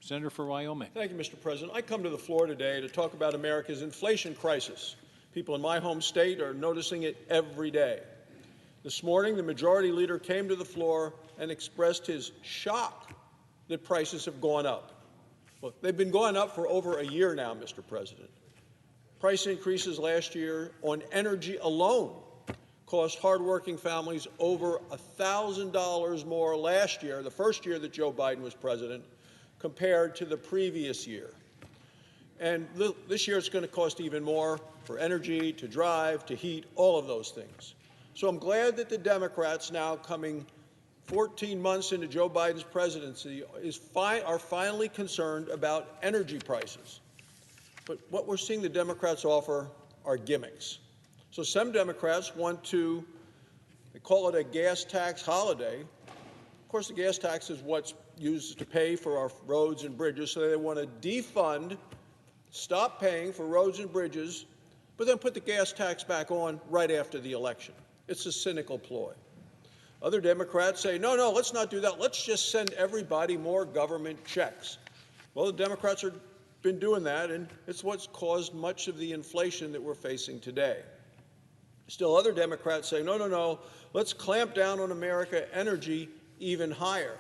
Senator for Wyoming. Thank you, Mr. President. I come to the floor today to talk about America's inflation crisis. People in my home state are noticing it every day. This morning, the majority leader came to the floor and expressed his shock that prices have gone up. Well, they've been going up for over a year now, Mr. President. Price increases last year on energy alone cost hardworking families over $1,000 more last year, the first year that Joe Biden was president, compared to the previous year. And this year it's going to cost even more for energy, to drive, to heat, all of those things. So I'm glad that the Democrats, now coming 14 months into Joe Biden's presidency, are finally concerned about energy prices. But what we're seeing the Democrats offer are gimmicks. So some Democrats want to, they call it a gas tax holiday. Of course, the gas tax is what's used to pay for our roads and bridges, so they want to defund, stop paying for roads and bridges, but then put the gas tax back on right after the election. It's a cynical ploy. Other Democrats say, no, let's not do that. Let's just send everybody more government checks. Well, the Democrats have been doing that, and it's what's caused much of the inflation that we're facing today. Still, other Democrats say, no, let's clamp down on American energy even higher.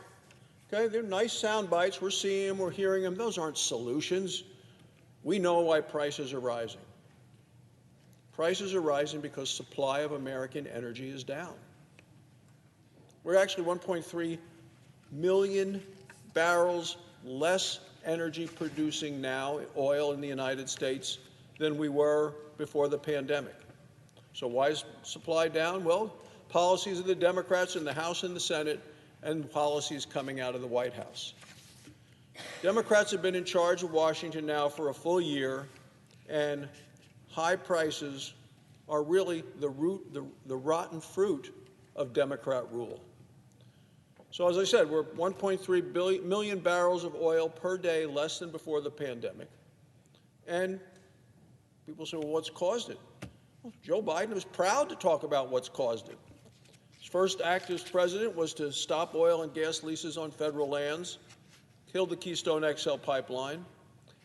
Okay, they're nice sound bites. We're seeing them, we're hearing them. Those aren't solutions. We know why prices are rising. Prices are rising because supply of American energy is down. We're actually 1.3 million barrels less energy producing now, oil in the United States, than we were before the pandemic. So why is supply down? Well, policies of the Democrats in the House and the Senate, and policies coming out of the White House. Democrats have been in charge of Washington now for a full year, and high prices are really the rotten fruit of Democrat rule. So as I said, we're 1.3 million barrels of oil per day less than before the pandemic. And people say, well, what's caused it? Well, Joe Biden was proud to talk about what's caused it. His first act as president was to stop oil and gas leases on federal lands, kill the Keystone XL pipeline,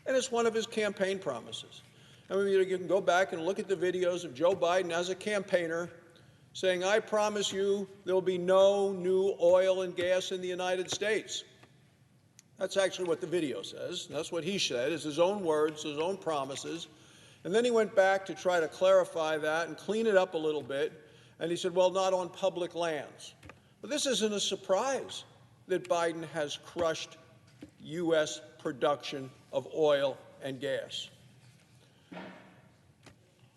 and it's one of his campaign promises. I mean, you can go back and look at the videos of Joe Biden as a campaigner saying, I promise you there will be no new oil and gas in the United States. That's actually what the video says. That's what he said. It's his own words, his own promises. And then he went back to try to clarify that and clean it up a little bit. And he said, well, not on public lands. But this isn't a surprise that Biden has crushed U.S. production of oil and gas.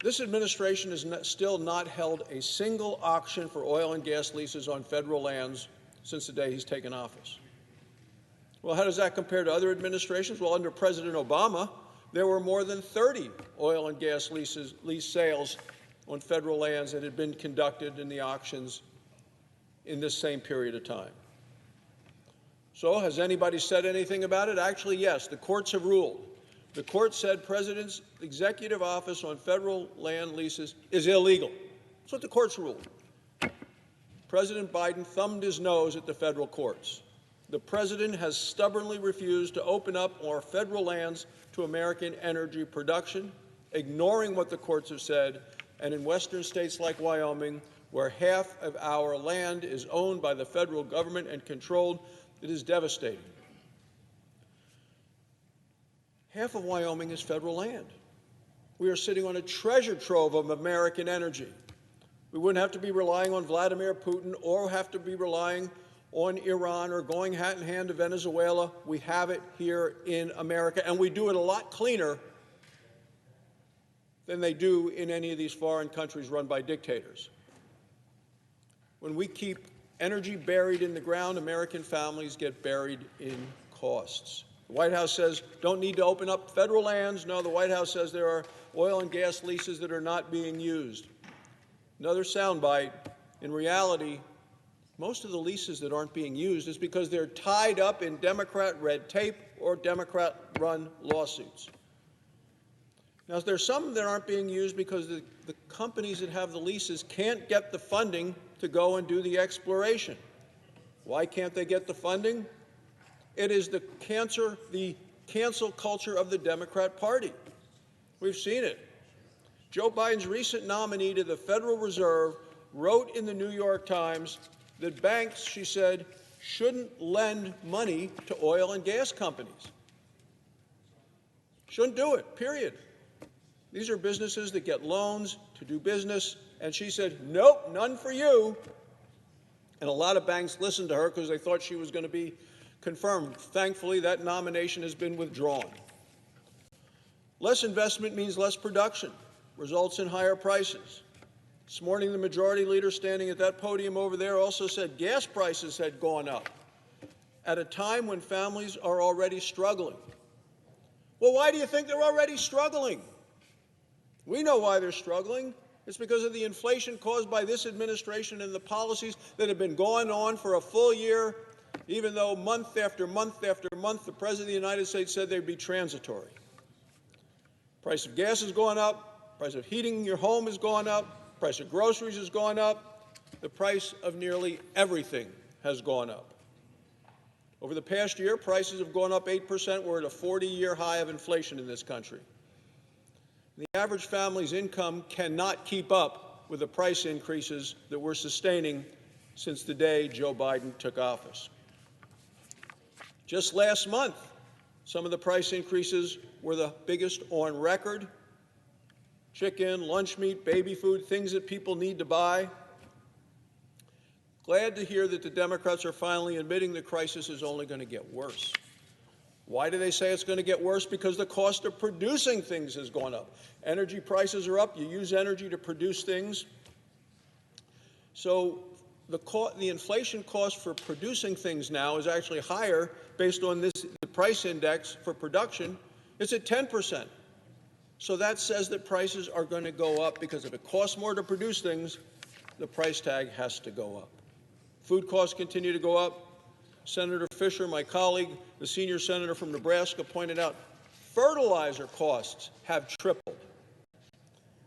This administration has still not held a single auction for oil and gas leases on federal lands since the day he's taken office. Well, how does that compare to other administrations? Well, under President Obama, there were more than 30 oil and gas lease sales on federal lands that had been conducted in the auctions in this same period of time. So has anybody said anything about it? Actually, yes, the courts have ruled. The court said President's executive office on federal land leases is illegal. That's what the courts ruled. President Biden thumbed his nose at the federal courts. The president has stubbornly refused to open up our federal lands to American energy production, ignoring what the courts have said, and in western states like Wyoming, where half of our land is owned by the federal government and controlled, it is devastating. Half of Wyoming is federal land. We are sitting on a treasure trove of American energy. We wouldn't have to be relying on Vladimir Putin or have to be relying on Iran or going hat in hand to Venezuela. We have it here in America, and we do it a lot cleaner than they do in any of these foreign countries run by dictators. When we keep energy buried in the ground, American families get buried in costs. The White House says don't need to open up federal lands. No, the White House says there are oil and gas leases that are not being used. Another soundbite. In reality, most of the leases that aren't being used is because they're tied up in Democrat red tape or Democrat-run lawsuits. Now, there's some that aren't being used because the companies that have the leases can't get the funding to go and do the exploration. Why can't they get the funding? It is the cancel culture of the Democrat Party. We've seen it. Joe Biden's recent nominee to the Federal Reserve wrote in the New York Times that banks, she said, shouldn't lend money to oil and gas companies. Shouldn't do it, period. These are businesses that get loans to do business, and she said, nope, none for you. And a lot of banks listened to her because they thought she was going to be confirmed. Thankfully, that nomination has been withdrawn. Less investment means less production, results in higher prices. This morning, the majority leader standing at that podium over there also said gas prices had gone up at a time when families are already struggling. Well, why do you think they're already struggling? We know why they're struggling. It's because of the inflation caused by this administration and the policies that have been going on for a full year, even though month after month after month the President of the United States said they'd be transitory. Price of gas has gone up. Price of heating your home has gone up. Price of groceries has gone up. The price of nearly everything has gone up. Over the past year, prices have gone up 8%. We're at a 40-year high of inflation in this country. The average family's income cannot keep up with the price increases that we're sustaining since the day Joe Biden took office. Just last month, some of the price increases were the biggest on record. Chicken, lunch meat, baby food, things that people need to buy. Glad to hear that the Democrats are finally admitting the crisis is only going to get worse. Why do they say it's going to get worse? Because the cost of producing things has gone up. Energy prices are up. You use energy to produce things. So the inflation cost for producing things now is actually higher based on the price index for production. It's at 10%. So that says that prices are going to go up because if it costs more to produce things, the price tag has to go up. Food costs continue to go up. Senator Fisher, my colleague, the senior senator from Nebraska, pointed out fertilizer costs have tripled.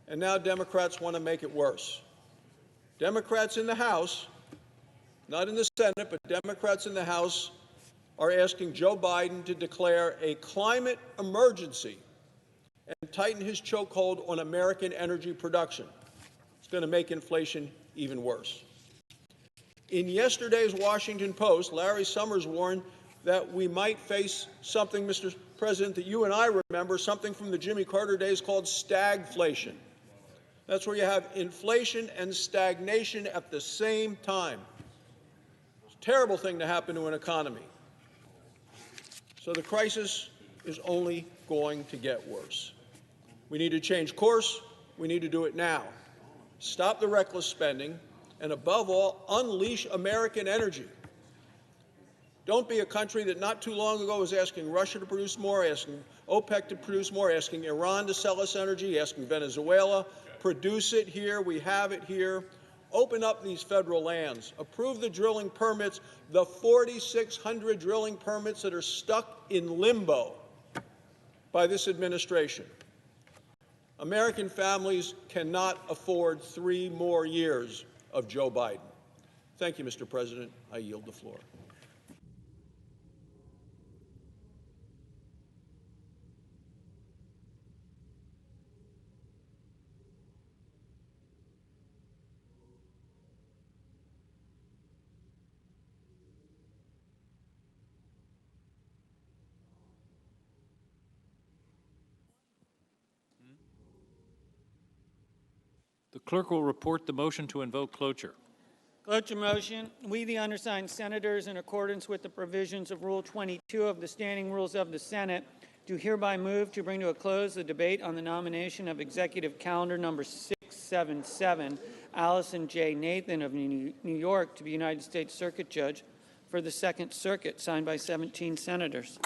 And now Democrats want to make it worse. Democrats in the House, not in the Senate, but Democrats in the House are asking Joe Biden to declare a climate emergency and tighten his chokehold on American energy production. It's going to make inflation even worse. In yesterday's Washington Post, Larry Summers warned that we might face something, Mr. President, that you and I remember, something from the Jimmy Carter days called stagflation. That's where you have inflation and stagnation at the same time. It's a terrible thing to happen to an economy. So the crisis is only going to get worse. We need to change course. We need to do it now. Stop the reckless spending. And above all, unleash American energy. Don't be a country that not too long ago was asking Russia to produce more, asking OPEC to produce more, asking Iran to sell us energy, asking Venezuela, produce it here, we have it here. Open up these federal lands. Approve the drilling permits, the 4,600 drilling permits that are stuck in limbo by this administration. American families cannot afford 3 more years of Joe Biden. Thank you, Mr. President. I yield the floor. The clerk will report the motion to invoke cloture. Cloture motion. We, the undersigned senators, in accordance with the provisions of Rule 22 of the Standing Rules of the Senate, do hereby move to bring to a close the debate on the nomination of Executive Calendar Number 677, Allison J. Nathan of New York, to be United States Circuit Judge for the Second Circuit, signed by 17 senators.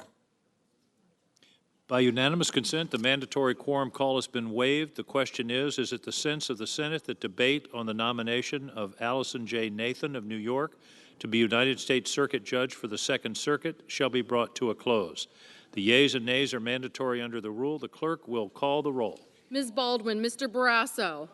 By unanimous consent, the mandatory quorum call has been waived. The question is it the sense of the Senate that debate on the nomination of Allison J. Nathan of New York to be United States Circuit Judge for the Second Circuit shall be brought to a close? The yeas and nays are mandatory under the rule. The clerk will call the roll. Ms. Baldwin, Mr. Barrasso.